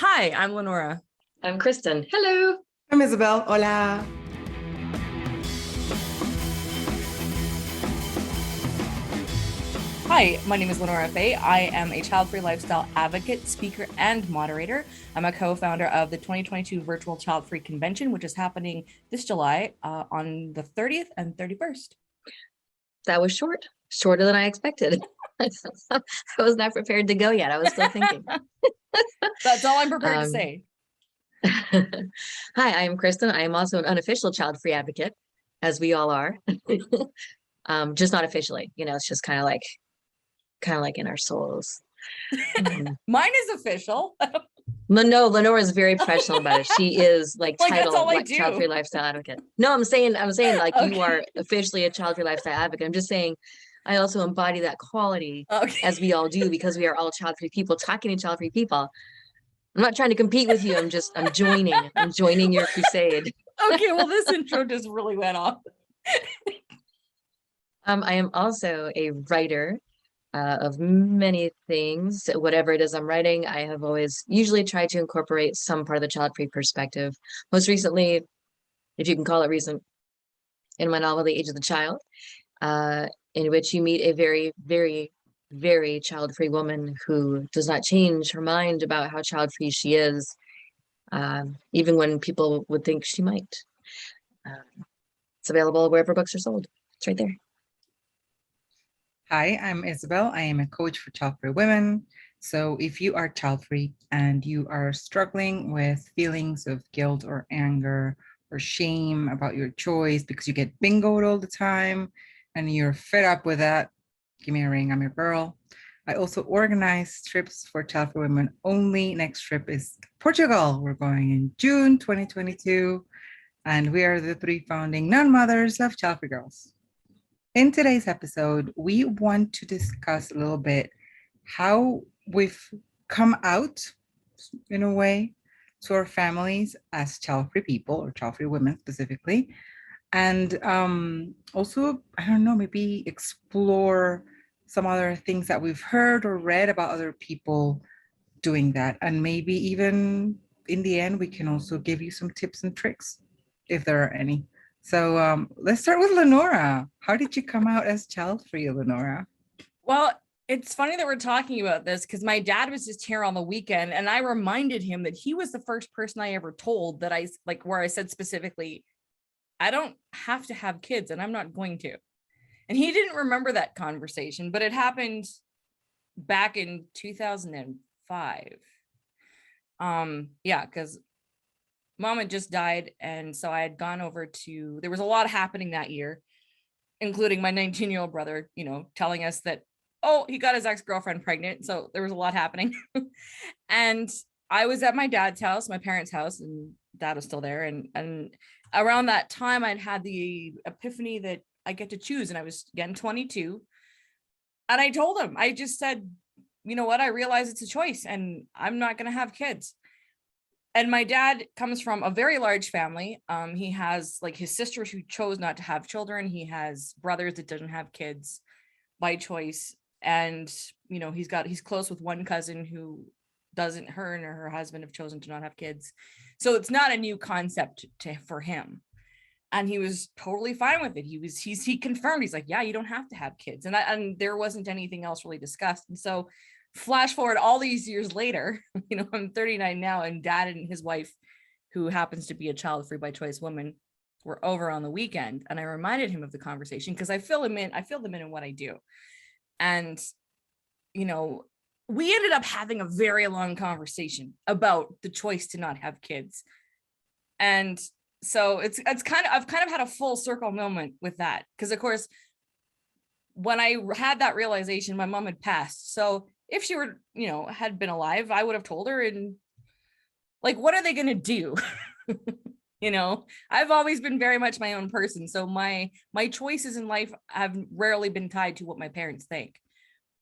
Hi, I'm Lenora. I'm Kristen. Hello. I'm Isabel. Hola. Hi, my name is Lenora Fay. I am a child-free lifestyle advocate, speaker, and moderator. I'm a co-founder of the 2022 Virtual Child-Free Convention, which is happening this July on the 30th and 31st. That was shorter than I expected. I was not prepared to go yet. I was still thinking. That's all I'm prepared to say. Hi, I am Kristen. I am also an unofficial child-free advocate, as we all are. Just not officially. It's just kind of like in our souls. Mine is official. No, Lenore is very professional about it. She is like that's all I do. child-free lifestyle advocate. No, I'm saying like Okay. You are officially a child-free lifestyle advocate. I'm just saying I also embody that quality as we all do, because we are all child-free people talking to child-free people. I'm not trying to compete with you. I'm joining your crusade. Okay, well, this intro just really went off. I am also a writer of many things. Whatever it is I'm writing, I have always usually tried to incorporate some part of the child-free perspective. Most recently, if you can call it recent, in my novel, The Age of the Child, in which you meet a very, very, very child-free woman who does not change her mind about how child-free she is, even when people would think she might. It's available wherever books are sold. It's right there. Hi, I'm Isabel. I am a coach for child-free women. So if you are child-free and you are struggling with feelings of guilt or anger or shame about your choice because you get bingoed all the time and you're fed up with that, give me a ring. I'm your girl. I also organize trips for child-free women only. Next trip is Portugal. We're going in June 2022. And we are the 3 founding non-mothers of Childfree Girls. In today's episode, we want to discuss a little bit how we've come out, in a way, to our families as child-free people, or child-free women specifically. And also, I don't know, maybe explore some other things that we've heard or read about other people doing that. And maybe even in the end, we can also give you some tips and tricks, if there are any. So let's start with Lenora. How did you come out as child-free, Lenora? Well, it's funny that we're talking about this because my dad was just here on the weekend and I reminded him that he was the first person I ever told that where I said specifically, I don't have to have kids and I'm not going to. And he didn't remember that conversation, but it happened back in 2005. Because Mom had just died. And so I had gone over there was a lot happening that year, including my 19-year-old brother, telling us that, oh, he got his ex-girlfriend pregnant. So there was a lot happening. And I was at my dad's house, my parents' house, and Dad was still there. And around that time, I'd had the epiphany that I get to choose. And I was again 22. And I told him, I just said, you know what? I realize it's a choice and I'm not going to have kids. And my dad comes from a very large family. He has his sisters who chose not to have children. He has brothers that didn't have kids by choice. And, he's close with one cousin who her and her husband have chosen to not have kids. So it's not a new concept for him. And he was totally fine with it. He confirmed, he's like, yeah, you don't have to have kids. And there wasn't anything else really discussed. And so flash forward all these years later, I'm 39 now, and Dad and his wife, who happens to be a child-free by choice woman, were over on the weekend. And I reminded him of the conversation because I fill them in what I do. And, we ended up having a very long conversation about the choice to not have kids. And so I've kind of had a full circle moment with that. Because of course, when I had that realization, my mom had passed. So if she were, had been alive, I would have told her, and what are they going to do? I've always been very much my own person. So my choices in life have rarely been tied to what my parents think.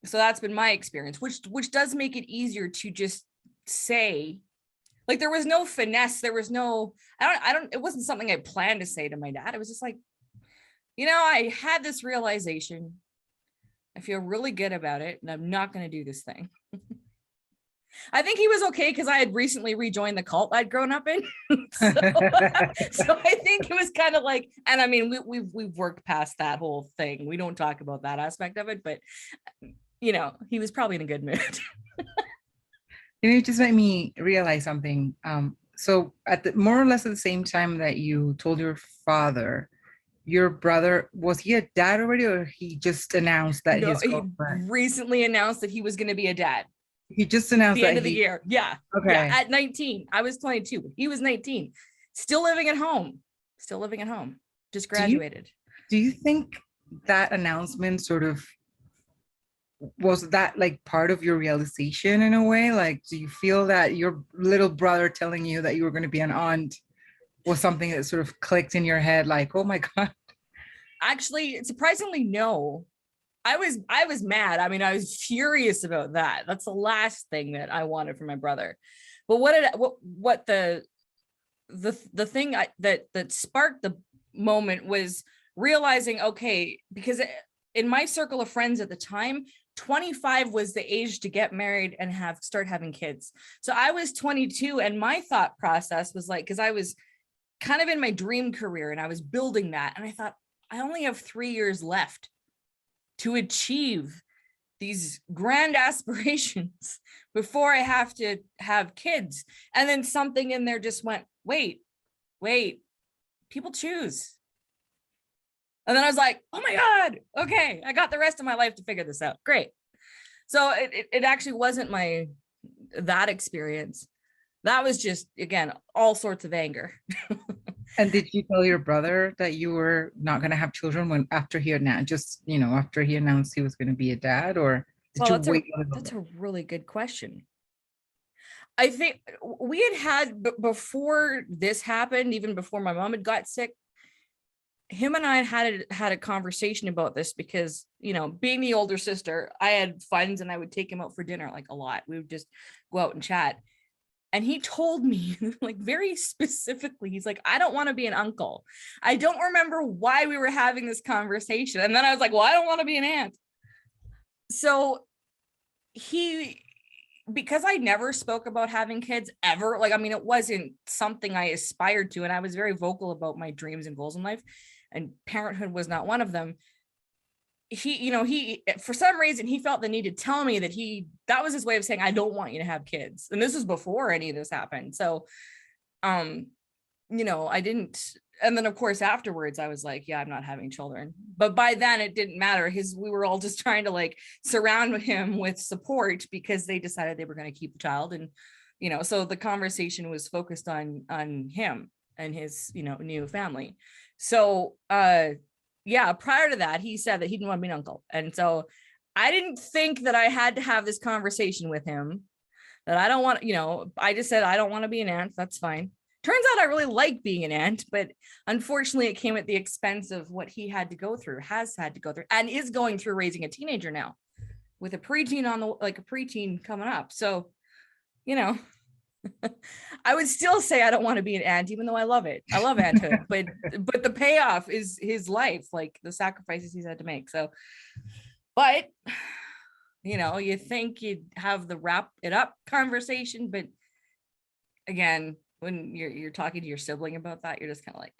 So that's been my experience, which does make it easier to just say, there was no finesse. There was no, it wasn't something I planned to say to my dad. It was just I had this realization. I feel really good about it, and I'm not going to do this thing. I think he was okay because I had recently rejoined the cult I'd grown up in. so, so I think it was kind of like, and I mean, we've worked past that whole thing. We don't talk about that aspect of it, but you know, he was probably in a good mood. You know, it just made me realize something. So at the more or less at the same time that you told your father, your brother, was he a dad already, or he just announced that No, his he girlfriend? recently announced that he was going to be a dad He just at announced the that end of the he. year. Yeah. Yeah. Okay. At 19. I was 22, but he was 19. Still living at home. Still living at home. Just Do you graduated. do you think that announcement sort of was that like part of your realization in a way? Like, do you feel that your little brother telling you that you were going to be an aunt was something that sort of clicked in your head? Like, oh my God. Actually, surprisingly, no. I was mad. I mean, I was furious about that. That's the last thing that I wanted from my brother. But what the thing that sparked the moment was realizing, okay, because in my circle of friends at the time, 25 was the age to get married and start having kids. So I was 22, and my thought process was like, because I was kind of in my dream career and I was building that, and I thought, I only have 3 years left to achieve these grand aspirations before I have to have kids. And then something in there just went, wait, people choose. And then I was like, oh my God, okay, I got the rest of my life to figure this out. Great. So it actually wasn't that experience. That was just, again, all sorts of anger. And did you tell your brother that you were not going to have children when after he announced, just, you know, after he announced he was going to be a dad, or did Well, you wait a little that's bit? a really good question. I think we had before this happened, even before my mom had got sick, him and I had a conversation about this because, you know, being the older sister, I had funds and I would take him out for dinner like a lot. We would just go out and chat. And he told me like very specifically, he's like, I don't want to be an uncle. I don't remember why we were having this conversation. And then I was like, well, I don't want to be an aunt. So because I never spoke about having kids ever, like, I mean, it wasn't something I aspired to. And I was very vocal about my dreams and goals in life, and parenthood was not one of them. He for some reason, he felt the need to tell me that was his way of saying, I don't want you to have kids. And this was before any of this happened. So, I didn't. And then of course, afterwards I was like, yeah, I'm not having children. But by then it didn't matter. We were all just trying to like surround him with support because they decided they were going to keep the child. And, so the conversation was focused on him and his, new family. So, yeah, prior to that, he said that he didn't want to be an uncle. And so I didn't think that I had to have this conversation with him, that I don't want, I just said, I don't want to be an aunt. That's fine. Turns out I really like being an aunt, but unfortunately it came at the expense of what he had to go through, has had to go through, and is going through raising a teenager now with a preteen a preteen coming up. So, I would still say I don't want to be an aunt, even though I love it. I love aunthood, but the payoff is his life, like the sacrifices he's had to make. So, but you think you'd have the wrap it up conversation, but again, when you're talking to your sibling about that, you're just kind of like,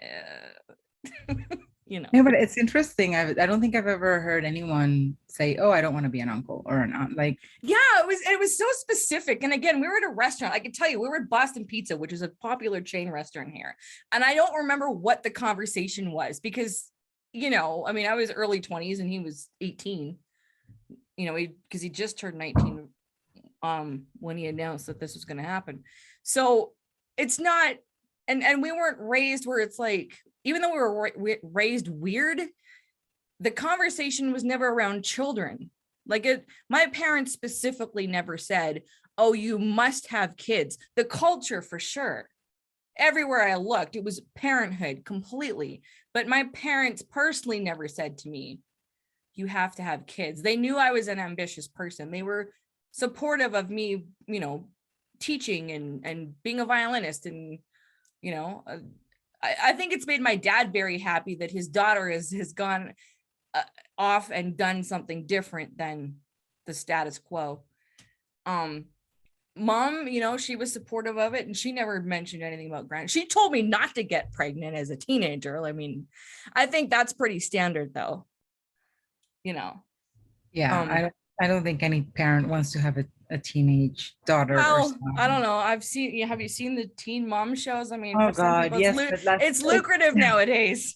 No, but it's interesting. I don't think I've ever heard anyone say, "Oh, I don't want to be an uncle or an aunt." Like, yeah, it was so specific. And again, we were at a restaurant. I can tell you, we were at Boston Pizza, which is a popular chain restaurant here. And I don't remember what the conversation was because, I mean, I was early 20s and he was 18. Because he just turned 19 when he announced that this was going to happen. So it's not, and we weren't raised where it's like, even though we were raised weird, the conversation was never around children. Like my parents specifically never said, oh, you must have kids. The culture for sure. Everywhere I looked, it was parenthood completely. But my parents personally never said to me, you have to have kids. They knew I was an ambitious person. They were supportive of me, teaching and being a violinist. And, I think it's made my dad very happy that his daughter has gone off and done something different than the status quo. mom, she was supportive of it, and she never mentioned anything about Grant. She told me not to get pregnant as a teenager. I mean, I think that's pretty standard though. Yeah, Um, I don't think any parent wants to have a teenage daughter or well, I don't son. know. Have you seen the teen mom shows? I mean, Oh for some God, people, yes, but that's it's lucrative nowadays.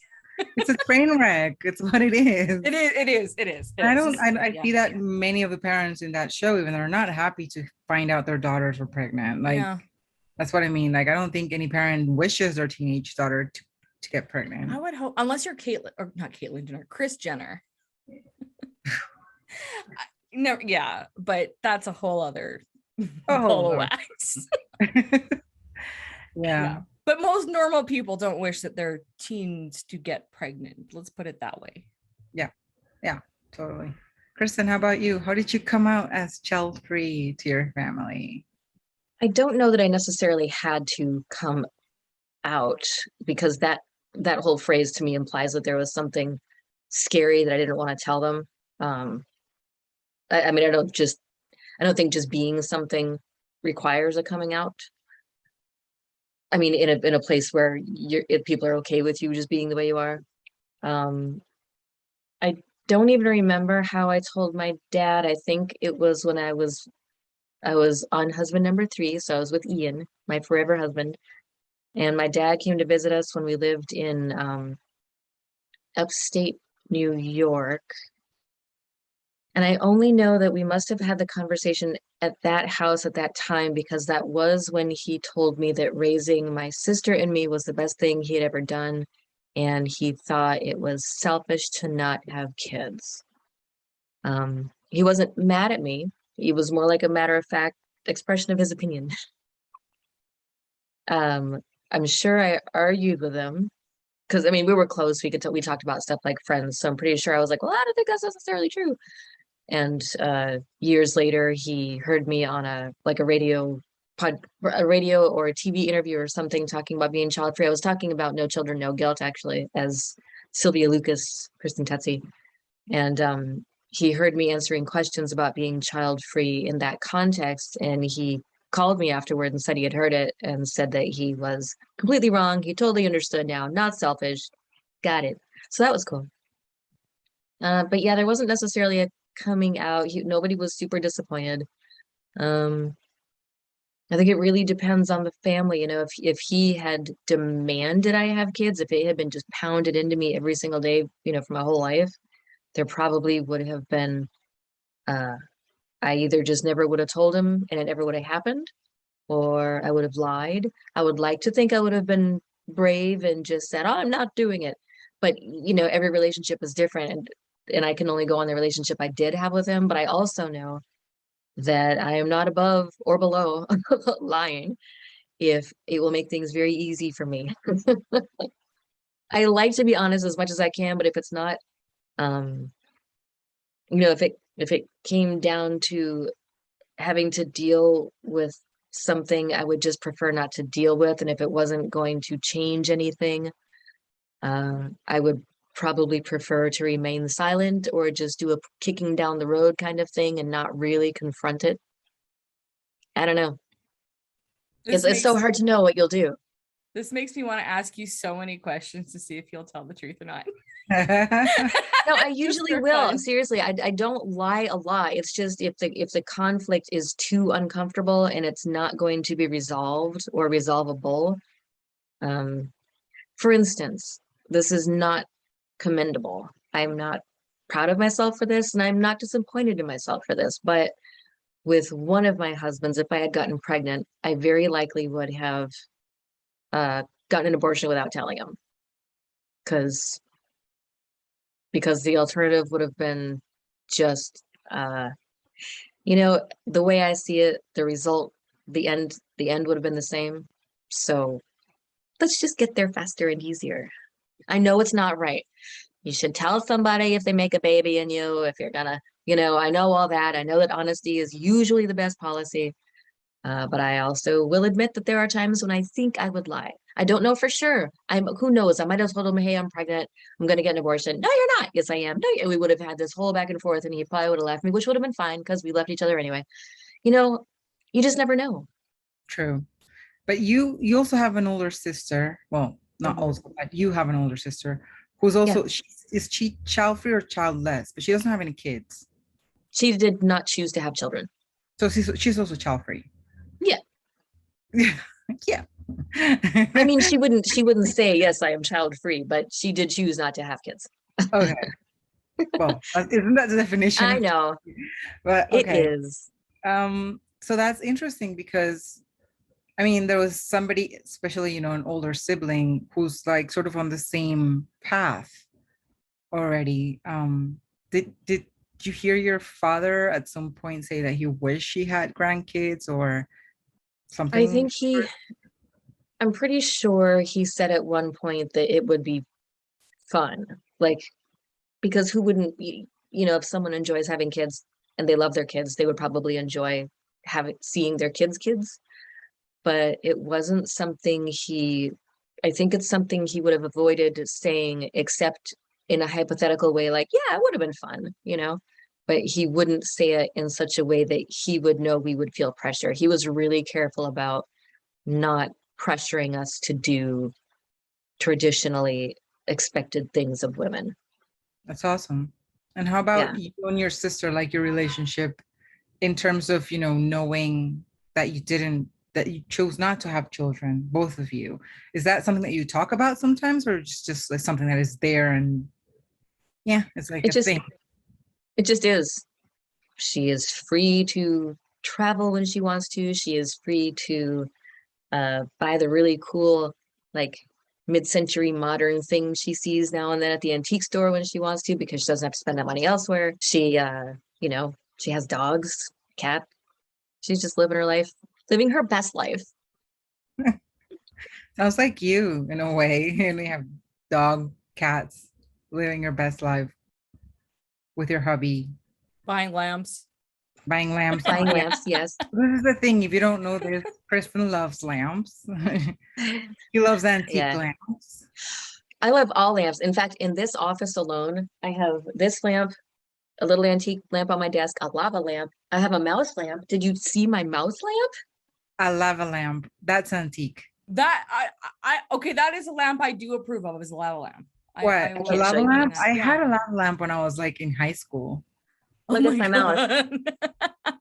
it's a train wreck. It's what it is. It is. It is. It is. It I is. don't. I Yeah. see that many of the parents in that show, even are not happy to find out their daughters were pregnant. Like Yeah. that's what I mean. Like I don't think any parent wishes their teenage daughter to get pregnant. I would hope, unless you're Caitlyn, or not Caitlyn Jenner, Kris Jenner. No, yeah, but that's a whole other ball of Oh, wax. yeah. But most normal people don't wish that their teens to get pregnant. Let's put it that way. Yeah, totally. Kristen, how about you? How did you come out as child-free to your family? I don't know that I necessarily had to come out, because that whole phrase to me implies that there was something scary that I didn't want to tell them. I mean, I don't think just being something requires a coming out. I mean, in a place where if people are okay with you just being the way you are. I don't even remember how I told my dad. I think it was when I was on husband number 3, so I was with Ian, my forever husband, and my dad came to visit us when we lived in upstate New York. And I only know that we must have had the conversation at that house at that time, because that was when he told me that raising my sister and me was the best thing he had ever done. And he thought it was selfish to not have kids. He wasn't mad at me. It was more like a matter of fact expression of his opinion. I'm sure I argued with him, because I mean, we were close. We talked about stuff like friends. So I'm pretty sure I was like, well, I don't think that's necessarily true. And years later, he heard me on a radio or a TV interview or something, talking about being child free. I was talking about No Children, No Guilt, actually, as Sylvia Lucas, Kristen Tetzi. And he heard me answering questions about being child free in that context. And he called me afterward and said he had heard it and said that he was completely wrong. He totally understood now, not selfish. Got it. So that was cool. But yeah, there wasn't necessarily a coming out. Nobody was super disappointed. I think it really depends on the family. If he had demanded I have kids, if it had been just pounded into me every single day, for my whole life, there probably would have been, I either just never would have told him and it never would have happened, or I would have lied. I would like to think I would have been brave and just said, oh, I'm not doing it. But, every relationship is different. And I can only go on the relationship I did have with him. But I also know that I am not above or below lying, if it will make things very easy for me. I like to be honest as much as I can, but if it's not, if it came down to having to deal with something I would just prefer not to deal with, and if it wasn't going to change anything, I would probably prefer to remain silent, or just do a kicking down the road kind of thing and not really confront it. I don't know. It's so hard to know what you'll do. This makes me want to ask you so many questions to see if you'll tell the truth or not. No, I usually will. Fun. Seriously, I don't lie a lot. It's just if the conflict is too uncomfortable and it's not going to be resolved or resolvable. For instance, this is not commendable. I'm not proud of myself for this, and I'm not disappointed in myself for this. But with one of my husbands, if I had gotten pregnant, I very likely would have gotten an abortion without telling him, because the alternative would have been just the way I see it, the result, the end would have been the same. So let's just get there faster and easier. I know it's not right. You should tell somebody if they make a baby in you, if you're gonna, I know all that. I know that honesty is usually the best policy. But I also will admit that there are times when I think I would lie. I don't know for sure. Who knows? I might have told him, hey, I'm pregnant. I'm going to get an abortion. No, you're not. Yes, I am. No, we would have had this whole back and forth, and he probably would have left me, which would have been fine because we left each other anyway. You just never know. True. But you also have an older sister. Well, not Mhm. also, but you have an older sister who's also, is she child free or childless? But she doesn't have any kids. She did not choose to have children. So she's also child free. Yeah. Yeah. I mean, she wouldn't say, yes, I am child free, but she did choose not to have kids. Okay. Well, isn't that the definition? I know. But It okay. is. So that's interesting because I mean, there was somebody, especially, an older sibling who's like sort of on the same path already. Did you hear your father at some point say that he wished he had grandkids or I something? think I'm pretty sure he said at one point that it would be fun. Like, because who wouldn't, if someone enjoys having kids and they love their kids, they would probably enjoy seeing their kids. But it wasn't something I think it's something he would have avoided saying, except in a hypothetical way, like, yeah, it would have been fun. But he wouldn't say it in such a way that he would know we would feel pressure. He was really careful about not pressuring us to do traditionally expected things of women. That's awesome. And how Yeah. about you and your sister, like your relationship in terms of, knowing that you chose not to have children, both of you? Is that something that you talk about sometimes, or just like something that is there and yeah, it's like It a just thing? it just is. She is free to travel when she wants to. She is free to buy the really cool, like, mid-century modern things she sees now and then at the antique store when she wants to, because she doesn't have to spend that money elsewhere. She has dogs, cat. She's just living her life, living her best life. Sounds like you in a way. You only have dog, cats, living your best life with your hubby, Buying lamps. buying lamps. Buying Yeah. lamps, yes. This is the thing. If you don't know this, Kristen loves lamps. He loves antique Yeah. lamps. I love all lamps. In fact, in this office alone, I have this lamp, a little antique lamp on my desk, a lava lamp. I have a mouse lamp. Did you see my mouse lamp? A lava lamp. That's antique. That okay, that is a lamp I do approve of, is a lava lamp. What? I A will can't show lava you. lamp? that. I Yeah. had a lava lamp when I was like in high school. Oh Look at my mouse. God.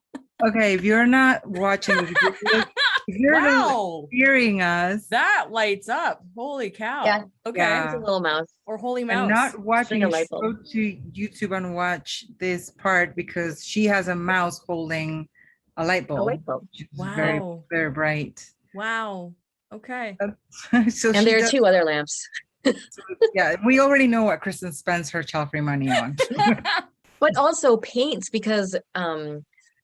Okay, if you're not watching, if you're Wow. hearing us That lights up. Holy cow. Yeah. Okay. Yeah. It's a little mouse. Or holy and mouse. not watching, like a you light should go bulb. to YouTube and watch this part because she has a mouse holding a light bulb. A light bulb. Which is very, Wow. very bright. Wow. Okay. So And she there are does, 2 other lamps. yeah, we already know what Kristen spends her child-free money on. But also paints, because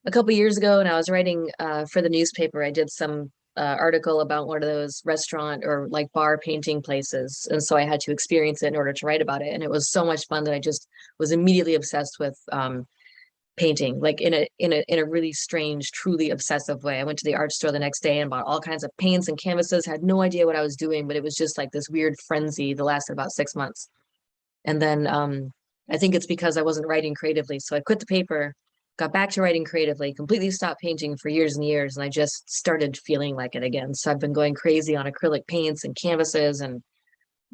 a couple years ago when I was writing for the newspaper, I did some article about one of those restaurant or like bar painting places. And so I had to experience it in order to write about it. And it was so much fun that I just was immediately obsessed with painting, like in a really strange, truly obsessive way. I went to the art store the next day and bought all kinds of paints and canvases, had no idea what I was doing, but it was just like this weird frenzy that lasted about 6 months. And then I think it's because I wasn't writing creatively. So I quit the paper, got back to writing creatively, completely stopped painting for years and years. And I just started feeling like it again. So I've been going crazy on acrylic paints and canvases. And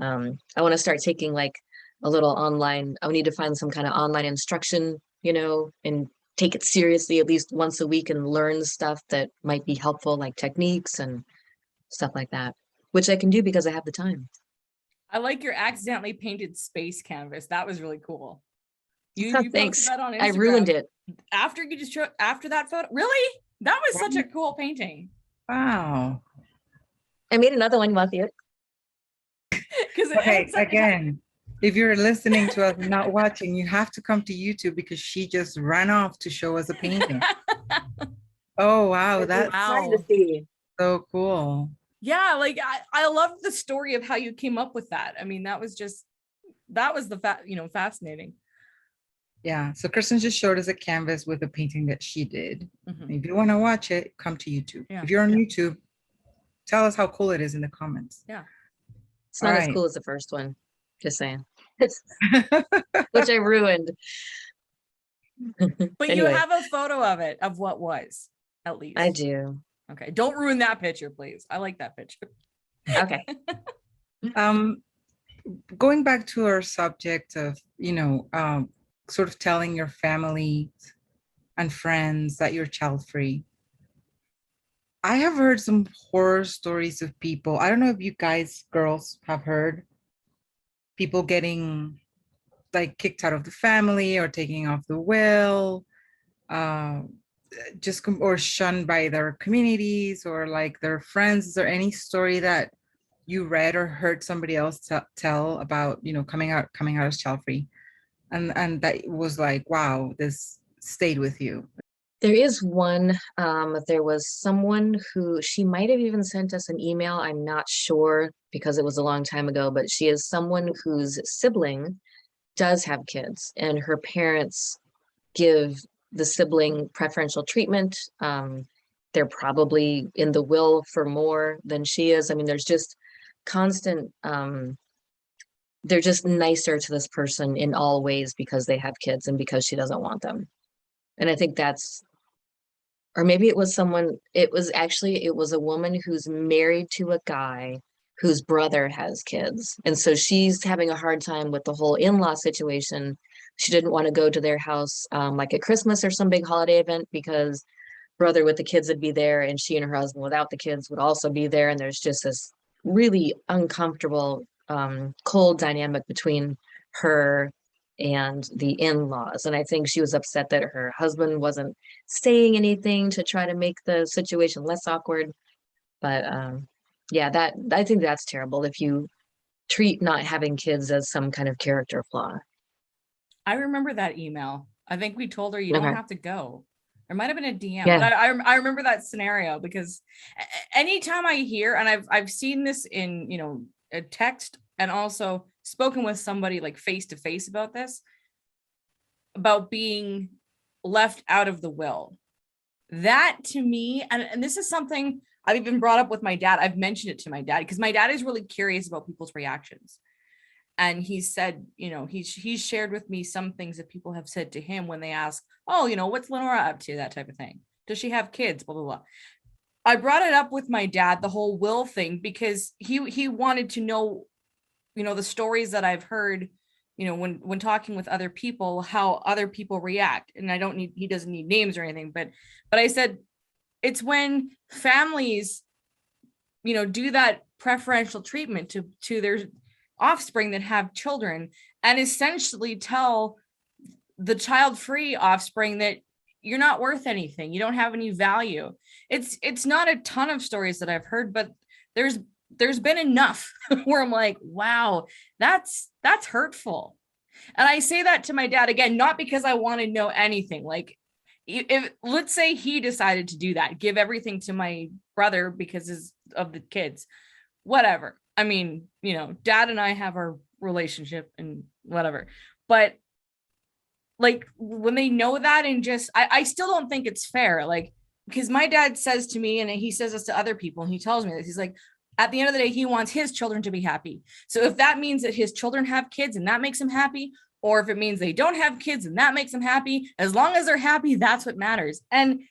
I want to start taking like a little online, I need to find some kind of online instruction, and take it seriously at least once a week and learn stuff that might be helpful, like techniques and stuff like that, which I can do because I have the time. I like your accidentally painted space canvas. That was really cool. You Thanks. posted that on Instagram. I ruined it. After you just showed after that photo. Really? That was such a cool painting. Wow. I made another one. You want to see it? Okay, again, if you're listening to us, not watching, you have to come to YouTube because she just ran off to show us a painting. Oh, wow. That's so cool. Yeah, like I love the story of how you came up with that. I mean, that was fascinating. Yeah. So Kristen just showed us a canvas with a painting that she did. Mm-hmm. If you want to watch it, come to YouTube. Yeah. If you're on YouTube, tell us how cool it is in the comments. Yeah. It's not as cool as the first one. Just saying. Which I ruined. But Anyway. You have a photo of it, of what was. at least. I do. Okay. Don't ruin that picture, please. I like that picture. Okay. Going back to our subject of, sort of telling your family and friends that you're child free. I have heard some horror stories of people. I don't know if you guys, girls, have heard people getting like kicked out of the family or taking off the will, uh, or shunned by their communities or like their friends. Is there any story that you read or heard somebody else tell about, coming out as child free, and that was like, wow, this stayed with you? There is one. There was someone who, she might have even sent us an email. I'm not sure because it was a long time ago, but she is someone whose sibling does have kids, and her parents give the sibling preferential treatment. They're probably in the will for more than she is. I mean, there's just constant, they're just nicer to this person in all ways because they have kids and because she doesn't want them. And I think that's, or maybe it was someone, it was a woman who's married to a guy whose brother has kids. And so she's having a hard time with the whole in-law situation. She didn't want to go to their house like at Christmas or some big holiday event because brother with the kids would be there, and she and her husband without the kids would also be there. And there's just this really uncomfortable, cold dynamic between her and the in-laws. And I think she was upset that her husband wasn't saying anything to try to make the situation less awkward. But yeah, that, I think that's terrible if you treat not having kids as some kind of character flaw. I remember that email. I think we told her you Okay. don't have to go. There might have been a DM, Yeah. but I remember that scenario because anytime I hear, and I've seen this in, a text and also spoken with somebody like face to face about this, about being left out of the will. That to me, and this is something I've even brought up with my dad. I've mentioned it to my dad because my dad is really curious about people's reactions. And he said, he's shared with me some things that people have said to him when they ask, oh, what's Lenora up to? That type of thing. Does she have kids? Blah, blah, blah. I brought it up with my dad, the whole will thing, because he wanted to know, the stories that I've heard, when talking with other people, how other people react. And he doesn't need names or anything, but I said, it's when families, do that preferential treatment to their offspring that have children and essentially tell the child-free offspring that you're not worth anything. You don't have any value. It's not a ton of stories that I've heard, but there's been enough where I'm like, wow, that's hurtful. And I say that to my dad again, not because I want to know anything. Like, if let's say he decided to do that, give everything to my brother because of the kids, whatever. I mean, dad and I have our relationship and whatever, but like when they know that, and just, I still don't think it's fair. Like, because my dad says to me, and he says this to other people, and he tells me this, he's like, at the end of the day, he wants his children to be happy. So if that means that his children have kids and that makes him happy, or if it means they don't have kids and that makes them happy, as long as they're happy, that's what matters. And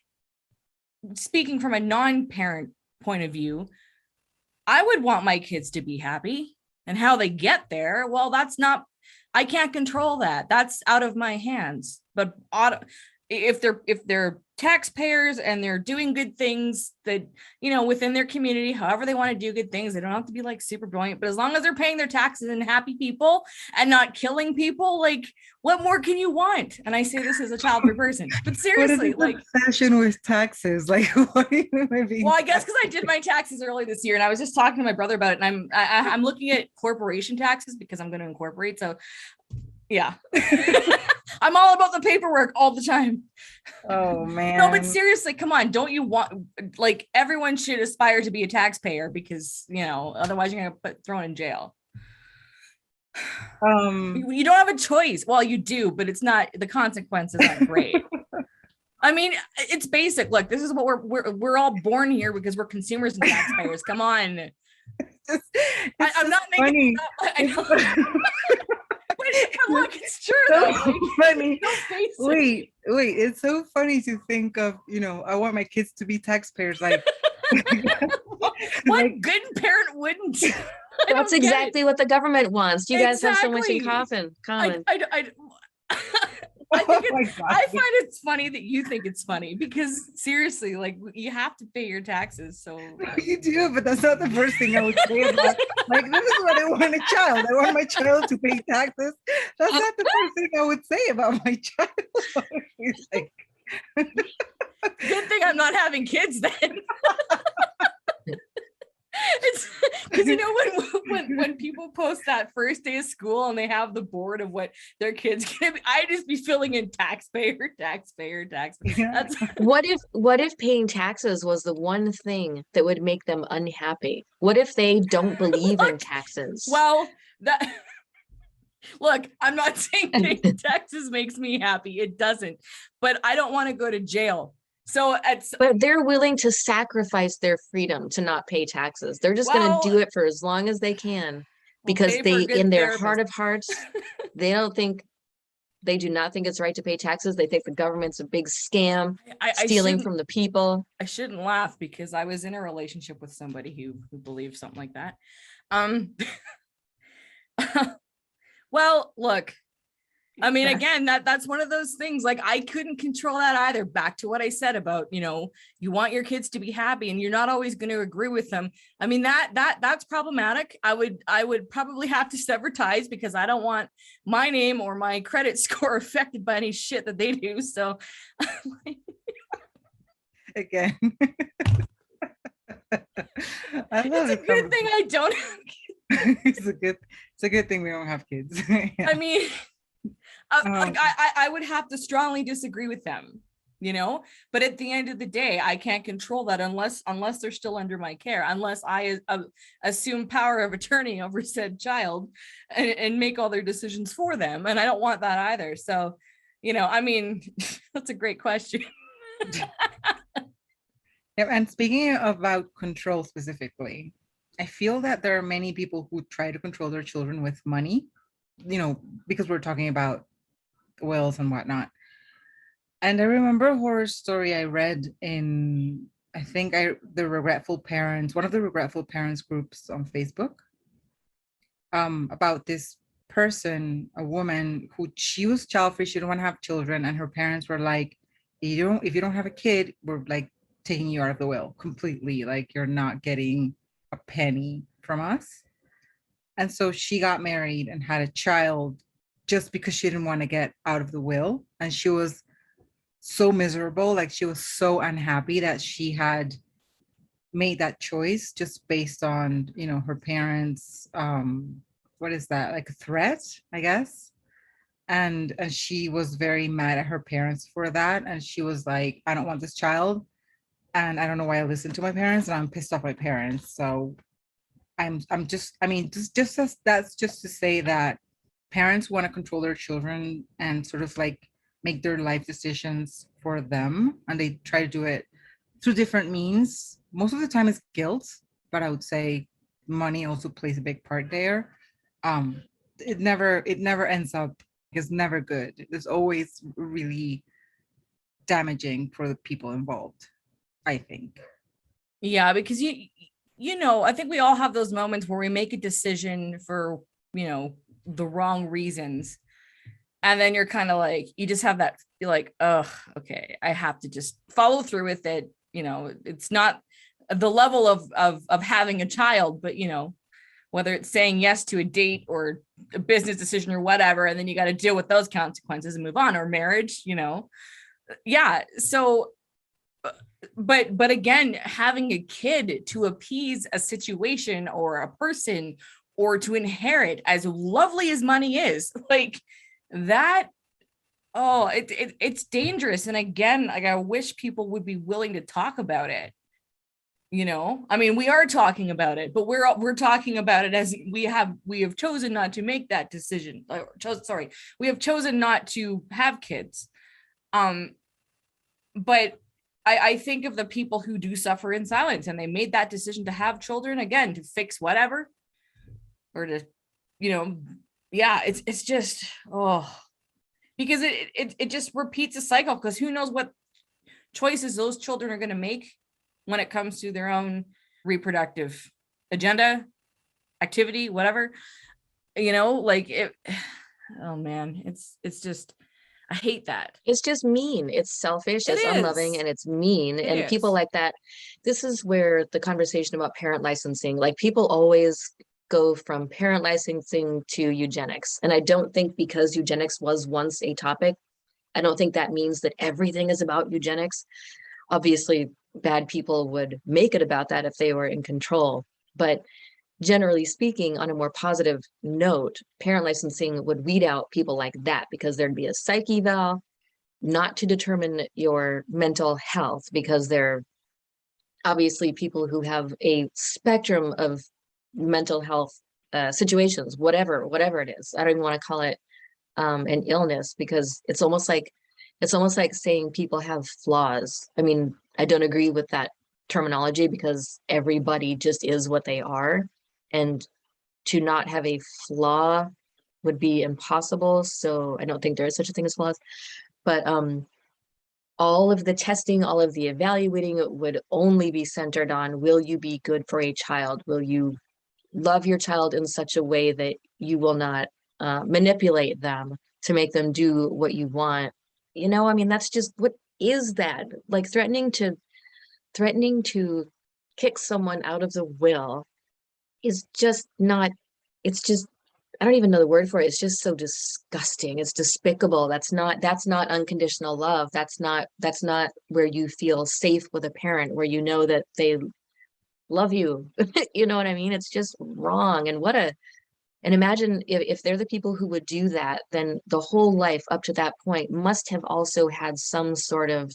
speaking from a non-parent point of view, I would want my kids to be happy, and how they get there, well, I can't control that. That's out of my hands. But if they're taxpayers and they're doing good things that, within their community, however they want to do good things, they don't have to be like super brilliant, but as long as they're paying their taxes and happy people and not killing people, like, what more can you want? And I say this as a child-free person, but seriously, what is like, obsession with taxes? Like, what do you mean? well, I guess because I did my taxes early this year, and I was just talking to my brother about it, and I'm looking at corporation taxes because I'm going to incorporate. So yeah. I'm all about the paperwork all the time. Oh man. No, but seriously, come on. Don't you want, like, everyone should aspire to be a taxpayer because, otherwise you're going to get thrown in jail. You don't have a choice. Well, you do, but it's not, the consequences aren't great. I mean, it's basic. Look, this is what we're all born here because we're consumers and taxpayers. Come on. I'm not making it up. I know. But look, it's true So though. Like, funny. don't face it. Wait, it's so funny to think of, I want my kids to be taxpayers. Like, What like, good parent wouldn't? I That's don't get it. exactly what the government wants. You guys have so much in Exactly. common. I oh think my it's, God. I find it's funny that you think it's funny because seriously, like you have to pay your taxes. So You do, but that's not the first thing I would say about. Like, this is what I want a child. I want my child to pay taxes. That's not the first thing I would say about my child. It's like, good thing I'm not having kids then. It's because when people post that first day of school and they have the board of what their kids gonna be, I just be filling in taxpayer. Yeah. That's What if paying taxes was the one thing that would make them unhappy? What if they don't believe in Look, taxes? well, that look, I'm not saying paying taxes makes me happy. It doesn't, but I don't want to go to jail. So But they're willing to sacrifice their freedom to not pay taxes. They're just going to well, do it for as long as they can we'll because pay for a they, good in their therapist. heart of hearts, they do not think it's right to pay taxes. They think the government's a big scam, stealing from the people. I shouldn't laugh because I was in a relationship with somebody who believed something like that. Um, well, look, I mean, again, that's one of those things, like I couldn't control that either. Back to what I said about, you want your kids to be happy and you're not always going to agree with them. I mean, that's problematic. I would probably have to sever ties because I don't want my name or my credit score affected by any shit that they do. So Again. it's a good thing I don't have kids. It's a good thing we don't have kids. Yeah. I mean, like I would have to strongly disagree with them, but at the end of the day, I can't control that unless they're still under my care, unless I assume power of attorney over said child and make all their decisions for them. And I don't want that either. So, I mean, that's a great question. Yeah, and speaking about control specifically, I feel that there are many people who try to control their children with money, because we're talking about wills and whatnot. And I remember a horror story I read in, I think the Regretful Parents, one of the Regretful Parents groups on Facebook, about this person, a woman who she was child free, she didn't want to have children, and her parents were like, if you don't have a kid, we're like taking you out of the will completely, like you're not getting a penny from us. And so she got married and had a child just because she didn't want to get out of the will. And she was so miserable, like she was so unhappy that she had made that choice just based on, her parents, what is that, like a threat, I guess. And she was very mad at her parents for that. And she was like, I don't want this child. And I don't know why I listened to my parents, and I'm pissed off my parents. So I'm just, I mean, that's just to say that parents want to control their children and sort of like make their life decisions for them, and they try to do it through different means. Most of the time it's guilt, but I would say money also plays a big part there. It never ends up, it's never good. It's always really damaging for the people involved, I think. Yeah, because I think we all have those moments where we make a decision for, the wrong reasons. And then you're kind of like, you just have that, you're like, oh, okay, I have to just follow through with it. It's not the level of having a child, but, whether it's saying yes to a date or a business decision or whatever, and then you got to deal with those consequences and move on, or marriage, Yeah. So, but again, having a kid to appease a situation or a person or to inherit, as lovely as money is, like that, oh, it's dangerous. And again, like I wish people would be willing to talk about it. I mean, we are talking about it, but we're talking about it as we have chosen not to make that decision. We have chosen not to have kids. But I think of the people who do suffer in silence, and they made that decision to have children, again, to fix whatever, or to, yeah, it's just, because it just repeats a cycle, because who knows what choices those children are going to make when it comes to their own reproductive agenda, activity, whatever, like it. Oh man, it's just, I hate that. It's just mean. It's selfish, It it's unloving, is. and it's mean. It And people is. like that, this is where the conversation about parent licensing, like people always go from parent licensing to eugenics. And I don't think because eugenics was once a topic, I don't think that means that everything is about eugenics. Obviously, bad people would make it about that if they were in control. But generally speaking, on a more positive note, parent licensing would weed out people like that because there'd be a psych eval, not to determine your mental health, because they're obviously people who have a spectrum of mental health situations, whatever it is. I don't even want to call it an illness, because it's almost like saying people have flaws. I mean, I don't agree with that terminology, because everybody just is what they are, and to not have a flaw would be impossible. So I don't think there is such a thing as flaws. But all of the testing, all of the evaluating would only be centered on, will you be good for a child? Will you love your child in such a way that you will not manipulate them to make them do what you want? I mean, that's just, what is that? Like threatening to kick someone out of the will is just not, it's just, I don't even know the word for it. It's just so disgusting. It's despicable. That's not unconditional love. That's not where you feel safe with a parent, where you know that they love you. You know what I mean? It's just wrong. And imagine if they're the people who would do that, then the whole life up to that point must have also had some sort of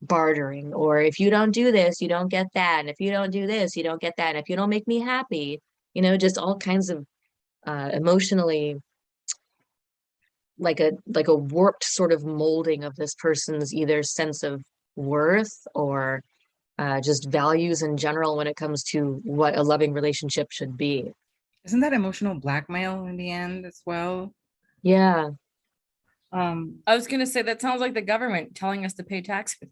bartering, or if you don't do this, you don't get that. And if you don't do this, you don't get that. And if you don't make me happy, just all kinds of emotionally, like a warped sort of molding of this person's either sense of worth or just values in general when it comes to what a loving relationship should be. Isn't that emotional blackmail in the end as well? Yeah. I was gonna say, that sounds like the government telling us to pay taxes.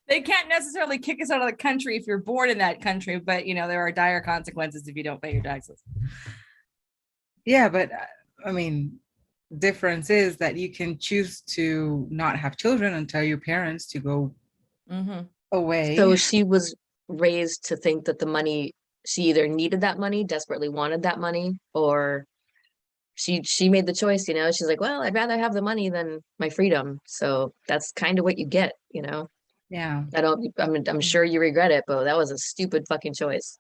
They can't necessarily kick us out of the country if you're born in that country, but there are dire consequences if you don't pay your taxes. Yeah, but I mean, difference is that you can choose to not have children and tell your parents to go away. So she was raised to think that the money, she either needed that money, desperately wanted that money, or she made the choice, she's like, well, I'd rather have the money than my freedom. So that's kind of what you get. Yeah, I'm sure you regret it, but that was a stupid fucking choice.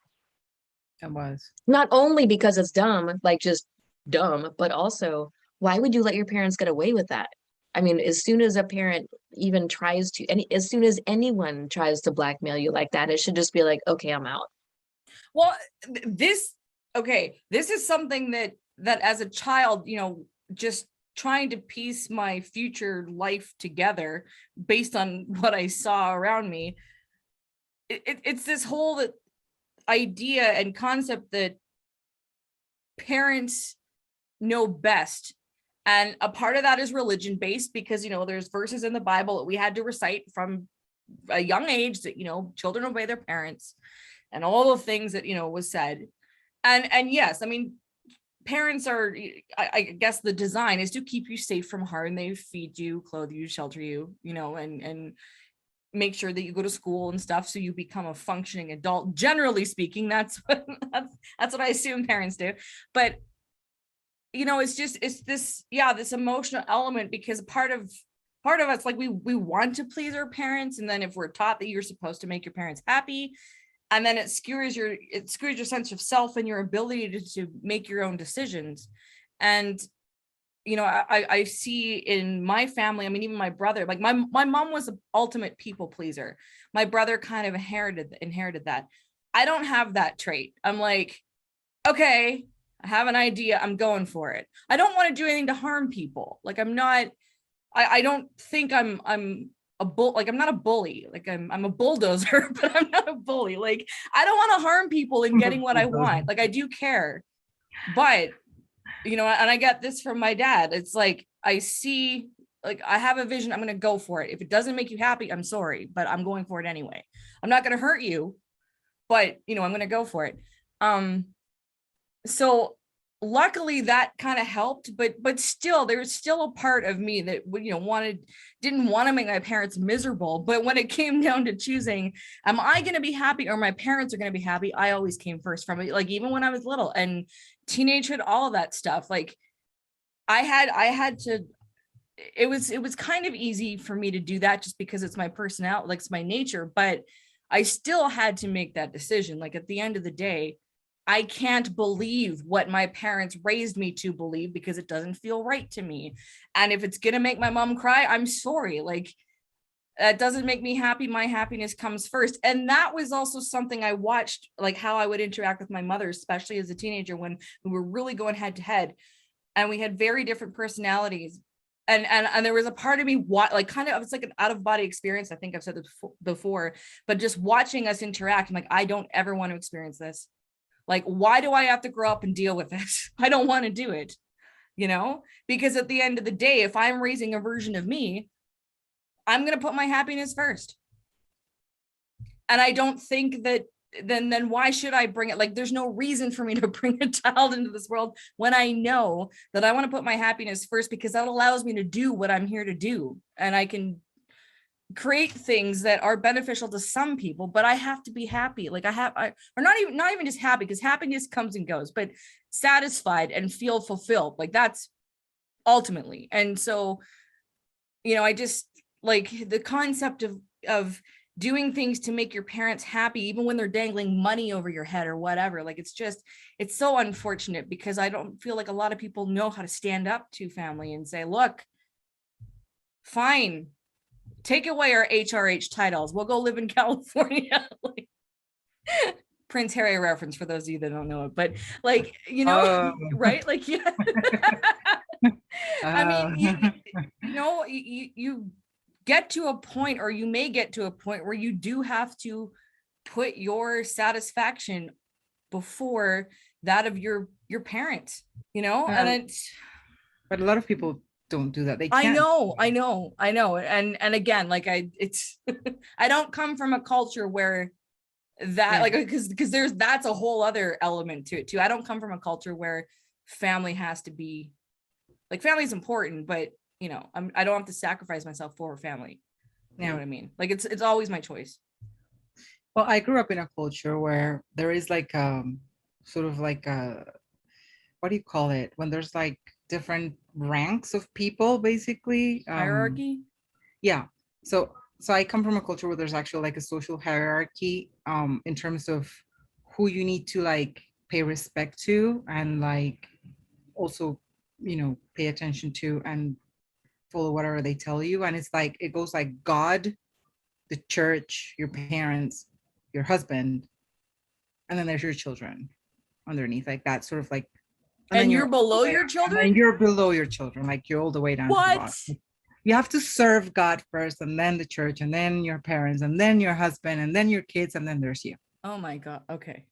it was. Not only because it's dumb, like just dumb, but also, why would you let your parents get away with that? I mean, as soon as a parent even tries to, as soon as anyone tries to blackmail you like that, it should just be like, okay, I'm out. Well, this is something that as a child, just trying to piece my future life together based on what I saw around me. It's this whole idea and concept that parents know best. And a part of that is religion based, because, there's verses in the Bible that we had to recite from a young age that, children obey their parents and all the things that, was said. And yes, I mean, parents are, I guess the design is to keep you safe from harm. They feed you, clothe you, shelter you, and make sure that you go to school and stuff, so you become a functioning adult. Generally speaking, that's what I assume parents do. But it's this emotional element, because part of us, like, we want to please our parents, and then if we're taught that you're supposed to make your parents happy, and then it skewers your sense of self and your ability to make your own decisions. And I see in my family, I mean, even my brother, like my mom was the ultimate people pleaser. My brother kind of inherited that. I don't have that trait. I'm like, okay, I have an idea, I'm going for it. I don't want to do anything to harm people. Like, I'm not, I don't think I'm a bull, like I'm not a bully. Like I'm a bulldozer, but I'm not a bully. Like, I don't want to harm people in getting what I want. Like, I do care. But, you know, and I get this from my dad. It's like, I see, like, I have a vision, I'm going to go for it. If it doesn't make you happy, I'm sorry, but I'm going for it anyway. I'm not going to hurt you, but, you know, I'm going to go for it. So luckily that kind of helped, but still, there's still a part of me that, you know, didn't want to make my parents miserable. But when it came down to choosing, am I going to be happy or my parents are going to be happy? I always came first from it. Like, even when I was little and teenagehood, all of that stuff, like I had to, it was kind of easy for me to do that just because it's my personality, like it's my nature, but I still had to make that decision. Like, at the end of the day, I can't believe what my parents raised me to believe because it doesn't feel right to me. And if it's going to make my mom cry, I'm sorry. Like, that doesn't make me happy. My happiness comes first. And that was also something I watched, like how I would interact with my mother, especially as a teenager, when we were really going head to head and we had very different personalities. And there was a part of me, like, kind of, it's like an out of body experience. I think I've said this before, but just watching us interact, I'm like, I don't ever want to experience this. Like, why do I have to grow up and deal with this? I don't want to do it, you know, because at the end of the day, if I'm raising a version of me, I'm going to put my happiness first. And I don't think that then why should I bring it? Like, there's no reason for me to bring a child into this world when I know that I want to put my happiness first, because that allows me to do what I'm here to do. And I can create things that are beneficial to some people, but I have to be happy. Like, or not even just happy, because happiness comes and goes, but satisfied and feel fulfilled. Like, that's ultimately. And so, you know, I just like the concept of doing things to make your parents happy, even when they're dangling money over your head or whatever. Like, it's so unfortunate, because I don't feel like a lot of people know how to stand up to family and say, look, fine, take away our HRH titles. We'll go live in California. Like, Prince Harry reference for those of you that don't know it, but like, you know, right? Like, yeah. I mean, you know, you get to a point, or you may get to a point where you do have to put your satisfaction before that of your parents, you know, and it's. But a lot of people don't do that. They I can't. know. And again, like it's, I don't come from a culture where that, like, because that's a whole other element to it too. I don't come from a culture where family has to be, like, family is important, but you know, I don't have to sacrifice myself for family. You know what I mean? Like, it's always my choice. Well, I grew up in a culture where there is like sort of like a, what do you call it? When there's like different ranks of people, basically. Hierarchy? Yeah. So I come from a culture where there's actually like a social hierarchy in terms of who you need to like pay respect to, and like also, you know, pay attention to and follow whatever they tell you. And it's like, it goes like God, the church, your parents, your husband, and then there's your children underneath, like that sort of like. And you're below your children? And you're below your children, like you're all the way down to the bottom. You have to serve God first, and then the church, and then your parents, and then your husband, and then your kids, and then there's you. Oh my God. Okay.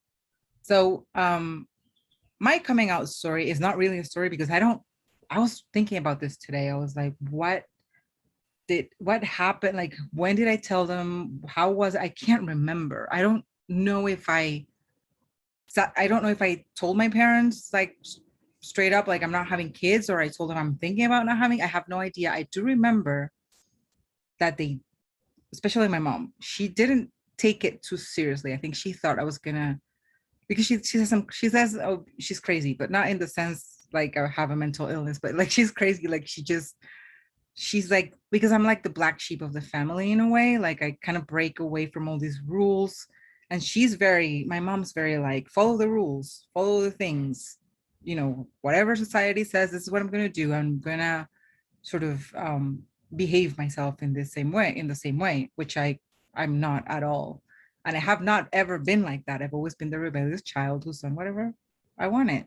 So my coming out story is not really a story, because I was thinking about this today. I was like, what happened? Like, when did I tell them? How was it? I can't remember. I don't know if I told my parents like straight up, like, I'm not having kids, or I told them I'm thinking about not having. I have no idea. I do remember that they, especially my mom, she didn't take it too seriously. I think she thought I was gonna, because she says, oh, she's crazy, but not in the sense like I have a mental illness, but like she's crazy. Like she's like, because I'm like the black sheep of the family in a way. Like, I kind of break away from all these rules. And my mom's very like, follow the rules, follow the things, you know, whatever society says, this is what I'm going to do. I'm going to sort of behave myself in the same way, which I'm not at all. And I have not ever been like that. I've always been the rebellious child who's done whatever I wanted.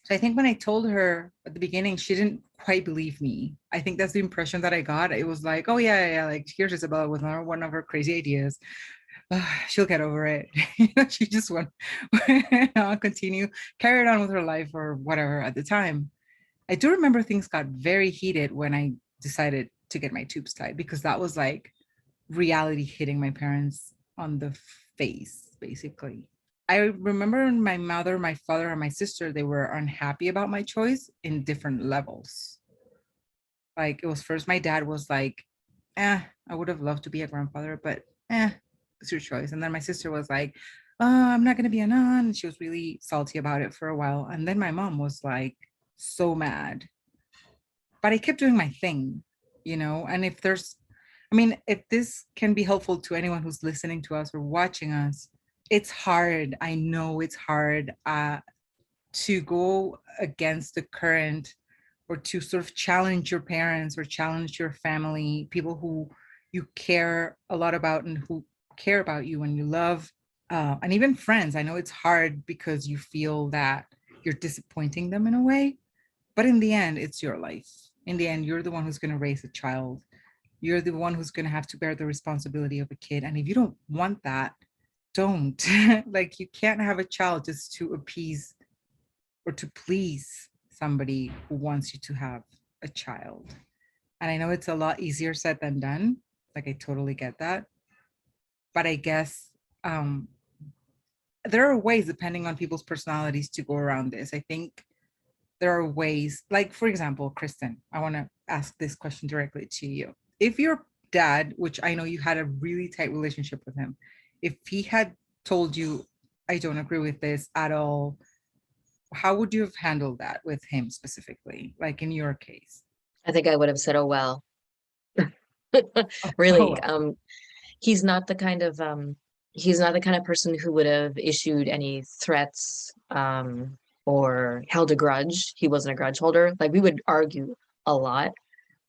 So I think when I told her at the beginning, she didn't quite believe me. I think that's the impression that I got. It was like, oh yeah, like, here's Isabella with another one of her crazy ideas. she'll get over it. She just went continue, carried on with her life or whatever at the time. I do remember things got very heated when I decided to get my tubes tied, because that was like reality hitting my parents on the face, basically. I remember my mother, my father, and my sister, they were unhappy about my choice in different levels. Like it was first, my dad was like, I would have loved to be a grandfather, but it's your choice. And then my sister was like, I'm not going to be a nun. And she was really salty about it for a while. And then my mom was like, so mad. But I kept doing my thing, and if this can be helpful to anyone who's listening to us or watching us, it's hard. I know it's hard to go against the current, or to sort of challenge your parents or challenge your family, people who you care a lot about and who care about you and you love, and even friends. I know it's hard because you feel that you're disappointing them in a way, but in the end, it's your life. In the end, you're the one who's going to raise a child. You're the one who's going to have to bear the responsibility of a kid. And if you don't want that, don't. Like, you can't have a child just to appease or to please somebody who wants you to have a child. And I know it's a lot easier said than done. Like, I totally get that. But I guess there are ways, depending on people's personalities, to go around this. I think there are ways, like, for example, Kristen, I want to ask this question directly to you. If your dad, which I know you had a really tight relationship with him, if he had told you, I don't agree with this at all, how would you have handled that with him specifically, like in your case? I think I would have said, oh, well, Oh, really. well. He's not the kind of person who would have issued any threats, or held a grudge. He wasn't a grudge holder. Like, we would argue a lot,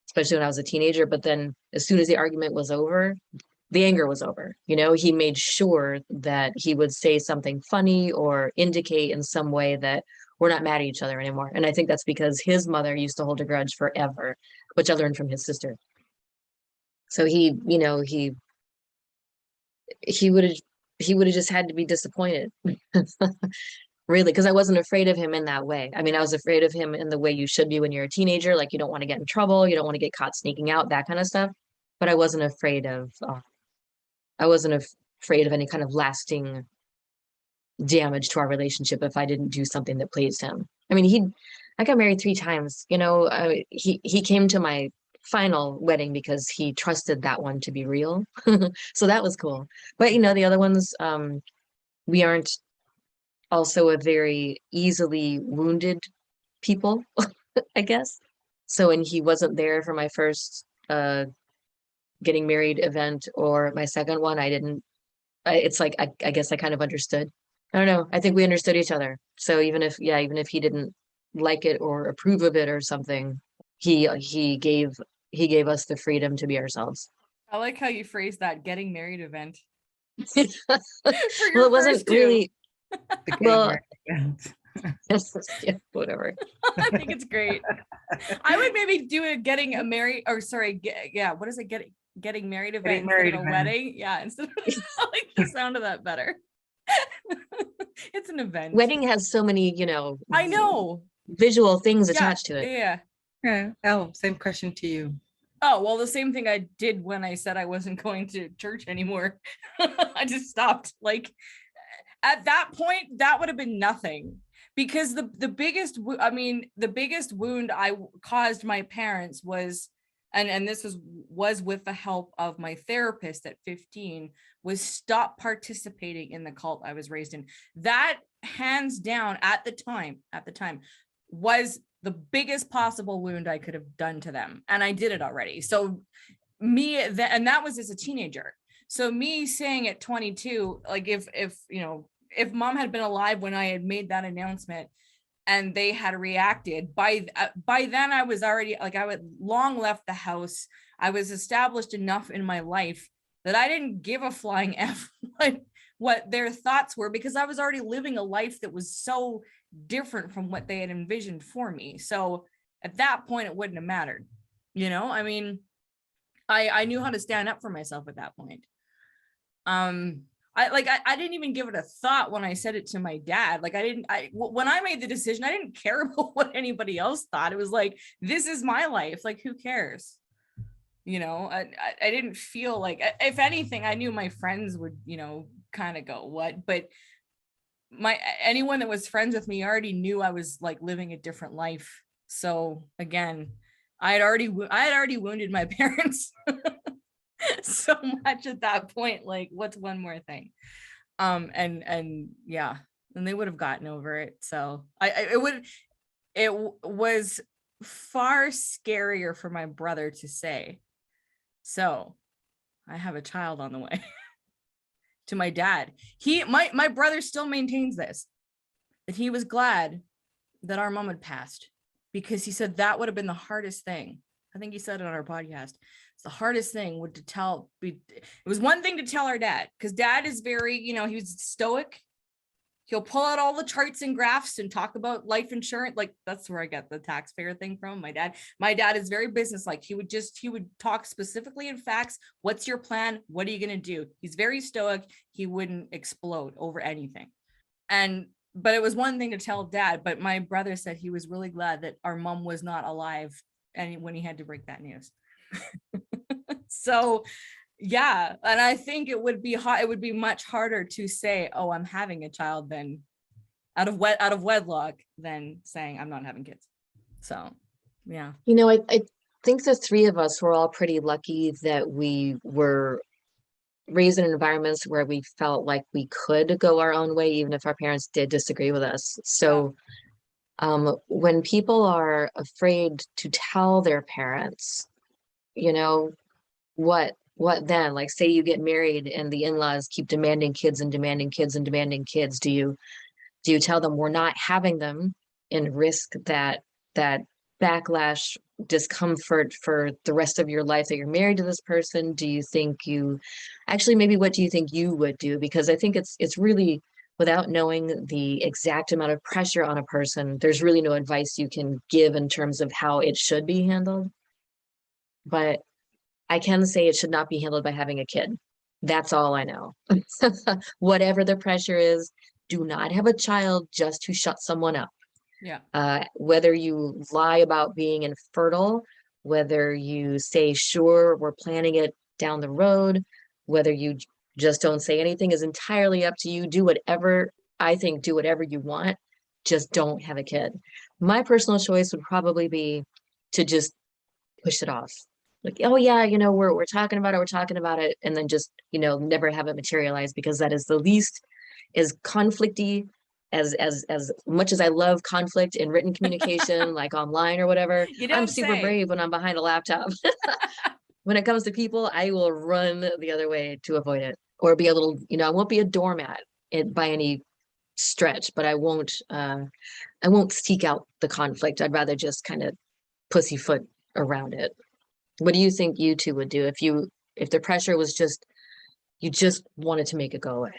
especially when I was a teenager. But then as soon as the argument was over, the anger was over. He made sure that he would say something funny or indicate in some way that we're not mad at each other anymore. And I think that's because his mother used to hold a grudge forever, which I learned from his sister. So he would have just had to be disappointed. Really, because I wasn't afraid of him in that way. I mean, I was afraid of him in the way you should be when you're a teenager. Like, you don't want to get in trouble, you don't want to get caught sneaking out, that kind of stuff. But I wasn't afraid of any kind of lasting damage to our relationship if I didn't do something that pleased him. I mean, I got married 3 times. He came to my final wedding because he trusted that one to be real. So that was cool. But the other ones, we aren't also a very easily wounded people, I guess. So when he wasn't there for my first getting married event or my second one, it's like I guess I kind of understood. I don't know. I think we understood each other. So even if he didn't like it or approve of it or something, he gave us the freedom to be ourselves. I like how you phrase that, getting married event. Well, Your it wasn't first two. really. The Well, event. yeah, whatever. I think it's great. I would maybe do a getting a married, or sorry, what is it? Getting married event instead of a wedding. Yeah, instead of, I like the sound of that better. It's an event. Wedding has so many, I know, visual things attached to it. Yeah. Elle, same question to you. Oh, well, the same thing I did when I said I wasn't going to church anymore. I just stopped. Like, at that point, that would have been nothing, because the biggest wound I caused my parents was, and this was with the help of my therapist at 15, was stop participating in the cult I was raised in. That, hands down, at the time was the biggest possible wound I could have done to them, and I did it already. So and that was as a teenager. So me saying at 22, like, if mom had been alive when I had made that announcement and they had reacted, by then I was already, like, I had long left the house. I was established enough in my life that I didn't give a flying F what their thoughts were, because I was already living a life that was so different from what they had envisioned for me. So at that point, it wouldn't have mattered. I mean, I knew how to stand up for myself at that point. I didn't even give it a thought when I said it to my dad. Like when I made the decision, I didn't care about what anybody else thought. It was like, this is my life. Like, who cares? You know, I didn't feel like, if anything, I knew my friends would, you know, kind of go, what? But anyone that was friends with me already knew I was like living a different life. So again, I had already wounded my parents so much at that point. Like, what's one more thing? And yeah, and they would have gotten over it. So it was far scarier for my brother to say, so I have a child on the way. To my dad. My brother still maintains this, that he was glad that our mom had passed, because he said that would have been the hardest thing. I think he said it on our podcast. It's the hardest thing it was one thing to tell our dad, because dad is very, you know, he was stoic. He'll pull out all the charts and graphs and talk about life insurance. Like, that's where I get the taxpayer thing from. My dad is very business-like. He would talk specifically in facts. What's your plan? What are you going to do? He's very stoic. He wouldn't explode over anything. But it was one thing to tell dad, but my brother said he was really glad that our mom was not alive and when he had to break that news. So yeah, and I think it would be much harder to say, oh, I'm having a child than out of wedlock than saying I'm not having kids. So yeah. You know, I think the three of us were all pretty lucky that we were raised in environments where we felt like we could go our own way, even if our parents did disagree with us. So when people are afraid to tell their parents, you know, what then? Like, say you get married and the in-laws keep demanding kids and demanding kids and demanding kids. Do you tell them we're not having them and risk that backlash, discomfort for the rest of your life that you're married to this person? Do you think maybe what do you think you would do? Because I think it's really, without knowing the exact amount of pressure on a person, there's really no advice you can give in terms of how it should be handled. But I can say it should not be handled by having a kid. That's all I know. Whatever the pressure is, do not have a child just to shut someone up. Yeah. Whether you lie about being infertile, whether you say, sure, we're planning it down the road, whether you just don't say anything is entirely up to you. Do whatever you want. Just don't have a kid. My personal choice would probably be to just push it off. Like, oh yeah, you know, we're talking about it, and then just, you know, never have it materialize, because that is the least as conflicty as much as I love conflict in written communication, like online or whatever. I'm super brave when I'm behind a laptop. When it comes to people, I will run the other way to avoid it, or be a little, you know, I won't be a doormat by any stretch, but I won't seek out the conflict. I'd rather just kind of pussyfoot around it. What do you think you two would do if the pressure was just, you just wanted to make it go away?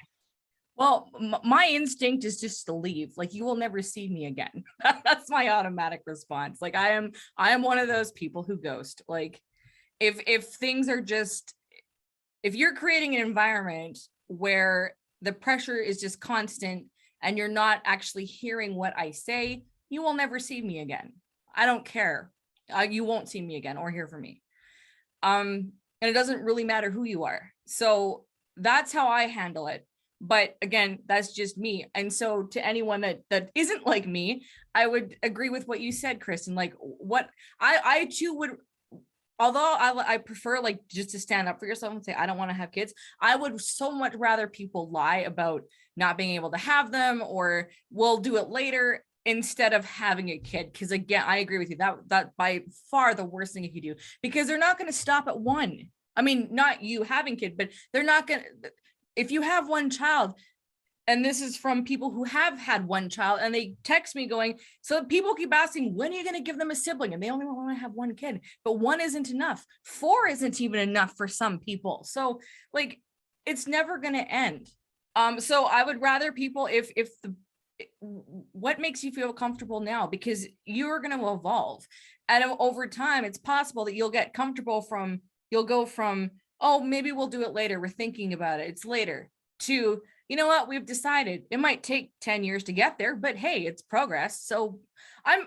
Well, my instinct is just to leave. Like, you will never see me again. That's my automatic response. Like, I am one of those people who ghost. Like, if things are just, if you're creating an environment where the pressure is just constant and you're not actually hearing what I say, you will never see me again. I don't care. You won't see me again or hear from me. And it doesn't really matter who you are. So that's how I handle it. But again, that's just me. And so to anyone that isn't like me, I would agree with what you said, Kristen. Like, what I too would, although I prefer, like, just to stand up for yourself and say, I don't want to have kids. I would so much rather people lie about not being able to have them, or we'll do it later, instead of having a kid. Because again, I agree with you, that by far the worst thing you could do, because they're not going to stop at one. I mean, not you having kid, but they're not going to, if you have one child, and this is from people who have had one child, and they text me going, so people keep asking, when are you going to give them a sibling? And they only want to have one kid, but one isn't enough. 4 isn't even enough for some people. So like, it's never going to end. So I would rather people, what makes you feel comfortable now, because you're going to evolve, and over time, it's possible that you'll get comfortable you'll go from, oh, maybe we'll do it later, we're thinking about it, it's later, to, you know what, we've decided it might take 10 years to get there, but hey, it's progress. So I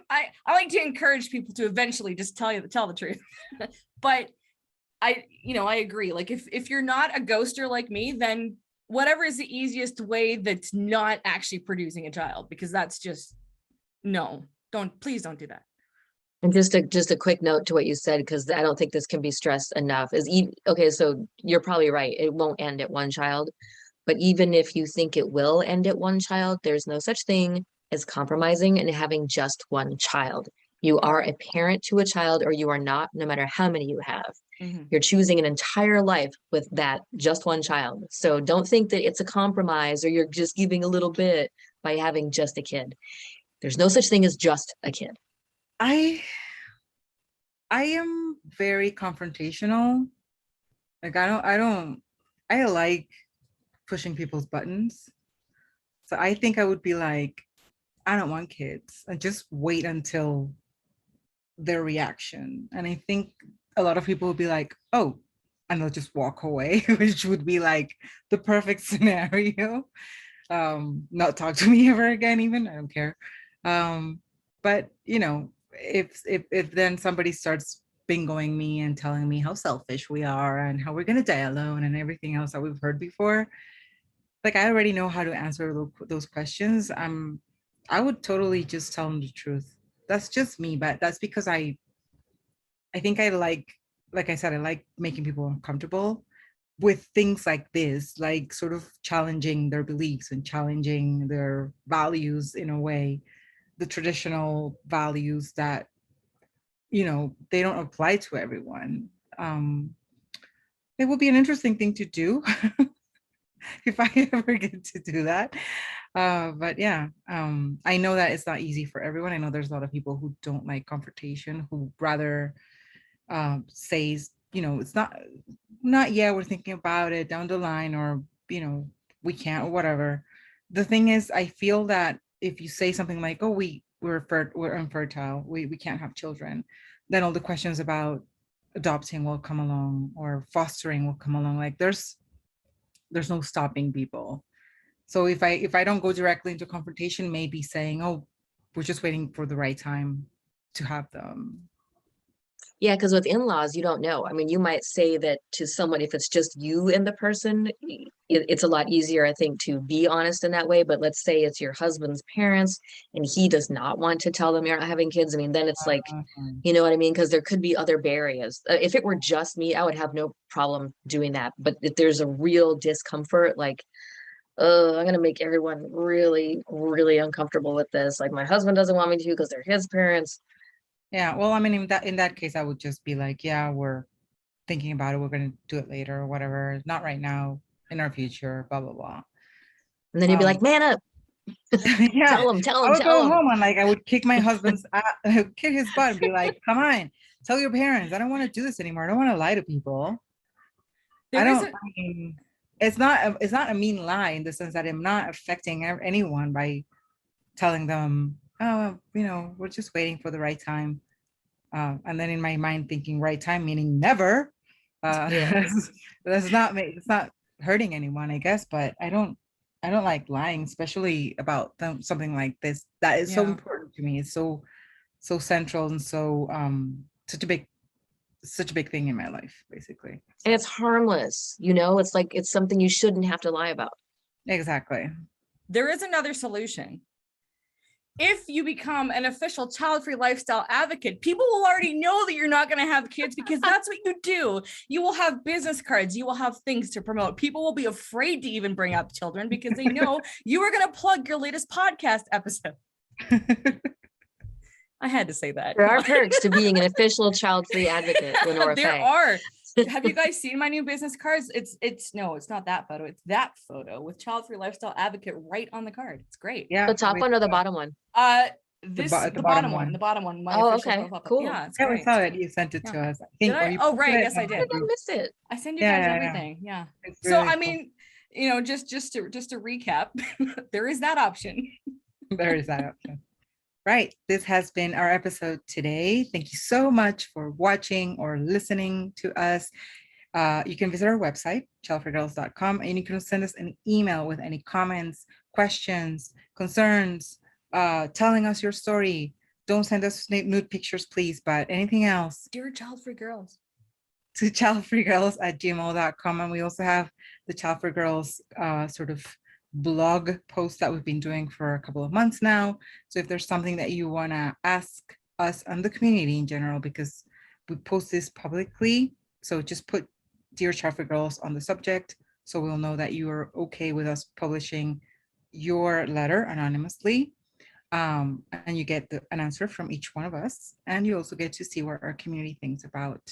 like to encourage people to eventually just tell the truth. But I agree. Like if you're not a ghoster like me, then whatever is the easiest way that's not actually producing a child, because that's just, no, please don't do that. And just a quick note to what you said, because I don't think this can be stressed enough, okay, so you're probably right. It won't end at one child, but even if you think it will end at one child, there's no such thing as compromising and having just one child. You are a parent to a child, or you are not, no matter how many you have. Mm-hmm. You're choosing an entire life with that just one child. So don't think that it's a compromise or you're just giving a little bit by having just a kid. There's no such thing as just a kid. I am very confrontational. Like I like pushing people's buttons. So I think I would be like, I don't want kids, and just wait until their reaction. And I think a lot of people would be like, oh, and they'll just walk away, which would be like the perfect scenario. Not talk to me ever again, even. I don't care. But if then somebody starts bingoing me and telling me how selfish we are and how we're gonna die alone and everything else that we've heard before, like I already know how to answer those questions. I would totally just tell them the truth. That's just me, but that's because I think I like I said, I like making people uncomfortable with things like this, like sort of challenging their beliefs and challenging their values in a way, the traditional values that, they don't apply to everyone. It would be an interesting thing to do if I ever get to do that. But yeah, I know that it's not easy for everyone. I know there's a lot of people who don't like confrontation, who rather says, it's not yet, we're thinking about it down the line, or we can't, or whatever. The thing is, I feel that if you say something like, oh, we're infertile, we can't have children, then all the questions about adopting will come along, or fostering will come along. Like there's no stopping people. So if I don't go directly into confrontation, maybe saying, oh, we're just waiting for the right time to have them. Yeah, because with in-laws, you don't know. I mean, you might say that to someone, if it's just you and the person, it's a lot easier, I think, to be honest in that way. But let's say it's your husband's parents and he does not want to tell them you're not having kids. I mean, then it's like, you know what I mean? Because there could be other barriers. If it were just me, I would have no problem doing that. But if there's a real discomfort, like, I'm going to make everyone really, really uncomfortable with this. Like my husband doesn't want me to because they're his parents. Yeah, well, I mean, in that case, I would just be like, yeah, we're thinking about it. We're going to do it later or whatever. Not right now, in our future, blah, blah, blah. And then you'd be like, man up. Yeah, Tell I would go him. home and like, I would kick my husband's, kick his butt and be like, come on, tell your parents. I don't want to do this anymore. I don't want to lie to people. I mean, it's not a mean lie in the sense that I'm not affecting anyone by telling them, oh, we're just waiting for the right time. And then in my mind thinking right time meaning never. Yeah. It's not hurting anyone, I guess, but I don't like lying, especially about something like this that is so important to me. It's so central and so such a big thing in my life, basically. And it's harmless, it's like it's something you shouldn't have to lie about. Exactly. There is another solution. If you become an official child-free lifestyle advocate, people will already know that you're not going to have kids, because that's what you do. You will have business cards. You will have things to promote. People will be afraid to even bring up children because they know you are going to plug your latest podcast episode. I had to say that. There are perks to being an official child-free advocate, Lenora There Faye. are. Have you guys seen my new business cards? It's not that photo. It's that photo with child-free lifestyle advocate right on the card. It's great. Yeah. The top one or the bottom one? The bottom one. The bottom one. My official profile. Cool. Yeah, it's great. We saw it. You sent it to us. I think. Did I? Oh, right. Yes, I did. I missed it. I send you guys everything. Yeah. It's So really I mean, just to recap, there is that option. There is that option. Right. This has been our episode today. Thank you so much for watching or listening to us. You can visit our website, childfreegirls.com, and you can send us an email with any comments, questions, concerns, telling us your story. Don't send us nude pictures, please, but anything else. Dear Childfree Girls. To childfreegirls@gmail.com. And we also have the Childfree Girls sort of blog post that we've been doing for a couple of months now. So if there's something that you want to ask us and the community in general, because we post this publicly, so just put Dear Childfree Girls on the subject, so we'll know that you are okay with us publishing your letter anonymously. And you get an answer from each one of us. And you also get to see what our community thinks about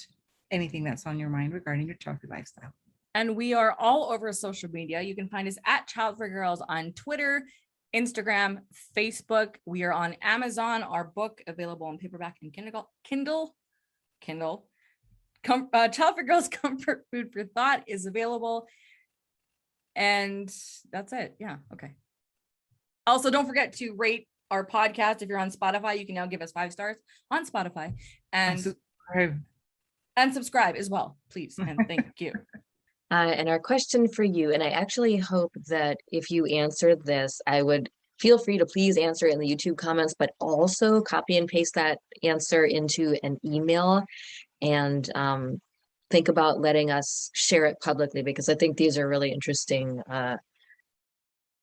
anything that's on your mind regarding your childfree lifestyle. And we are all over social media. You can find us at Childfree Girls on Twitter, Instagram, Facebook. We are on Amazon. Our book available in paperback and Kindle. Childfree Girls Comfort Food for Thought is available. And that's it. Yeah. Okay. Also, don't forget to rate our podcast. If you're on Spotify, you can now give us 5 stars on Spotify and subscribe as well, please. And thank you. And our question for you, and I actually hope that if you answer this, I would feel free to please answer it in the YouTube comments, but also copy and paste that answer into an email and think about letting us share it publicly, because I think these are really interesting.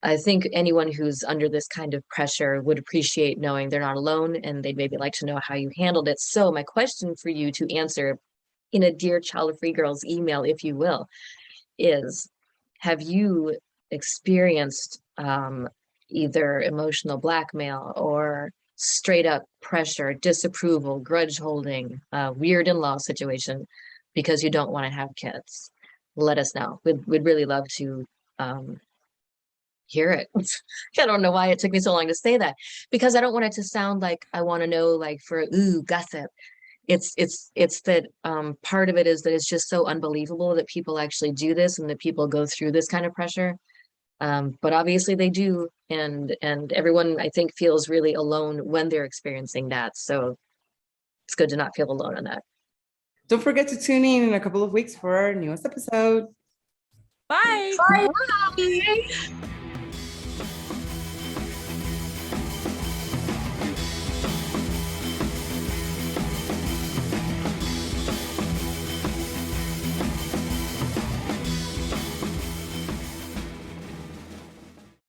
I think anyone who's under this kind of pressure would appreciate knowing they're not alone, and they'd maybe like to know how you handled it. So my question for you to answer in a Dear Childfree Girls email, if you will, is, have you experienced either emotional blackmail or straight up pressure, disapproval, grudge holding, weird in-law situation because you don't want to have kids? Let us know. We'd really love to hear it. I don't know why it took me so long to say that, because I don't want it to sound like I want to know, like, for gossip. It's that part of it is that it's just so unbelievable that people actually do this and that people go through this kind of pressure. But obviously they do, and everyone, I think, feels really alone when they're experiencing that. So it's good to not feel alone on that. Don't forget to tune in a couple of weeks for our newest episode. Bye. Bye.